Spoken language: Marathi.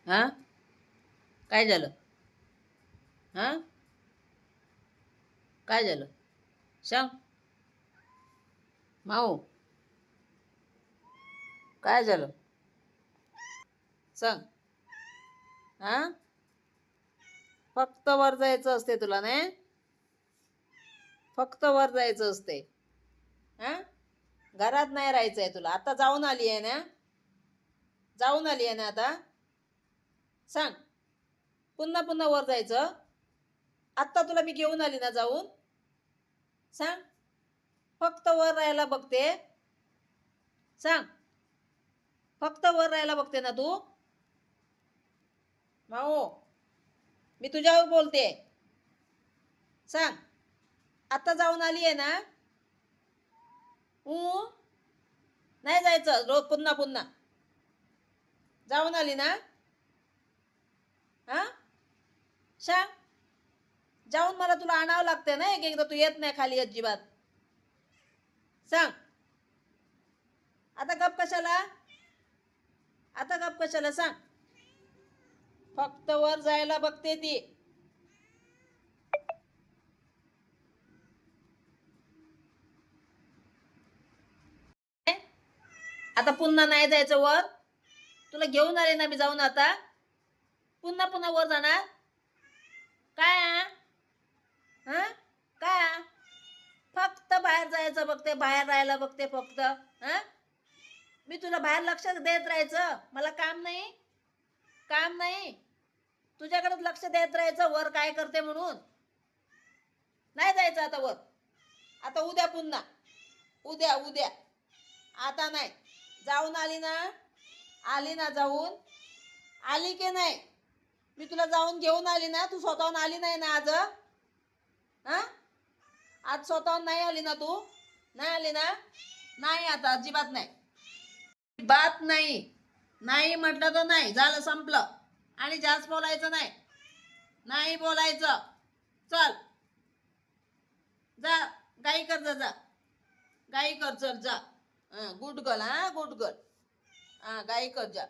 हा काय झालं? हा काय झालं? सांग. माऊ काय झालं? सांग. हा फक्त वर जायचं असते तुला नाही? फक्त वर जायचं असते. हा घरात नाही राहायचंय तुला. आता जाऊन आली आहे ना? जाऊन आली आहे ना आता? सांग. पुन्हा पुन्हा वर जायचं? आत्ता तुला मी घेऊन आली ना जाऊन? सांग. फक्त वर राहायला बघते. सांग. फक्त वर राहायला बघते ना तू? माओ मी तुझ्यावर बोलते. सांग. आता जाऊन आली आहे ना? नाही जायचं रोज पुन्हा पुन्हा. जाऊन आली ना? हा सांग. जाऊन मला तुला आणावं लागते ना, एक एकदा तू येत नाही खाली अजिबात. सांग. आता गप कशाला? आता गप कशाला सांग. फक्त वर जायला बघते ती. आता पुन्हा नाही जायचं वर? तुला घेऊन आले ना मी जाऊन आता? पुन्हा पुन्हा वर जाणार? काय हा काय? फक्त बाहेर जायचं बघते, बाहेर राहायला बघते फक्त. हा मी तुला बाहेर लक्ष देत राहायचं? मला काम नाही? काम नाही? तुझ्याकडेच लक्ष देत राहायचं वर काय करते म्हणून? नाही जायचं आता वर. आता उद्या पुन्हा. उद्या उद्या. आता नाही. जाऊन आली ना? आली ना जाऊन? आली की नाही? मी तुला जाऊन घेऊन आली ना? तू स्वतःहून आली नाही ना आज? हा आज स्वतःहून नाही आली ना तू? नाही आली ना? नाही आता अजिबात नाही. बात नाही. नाही म्हटलं तर नाही, झालं संपलं. आणि जास्त बोलायचं नाही. नाही बोलायचं. चल जा. गाई कर जा जा. गाई कर चल जा. Good girl. हा गुड गर्ल. हा गाई कर जा.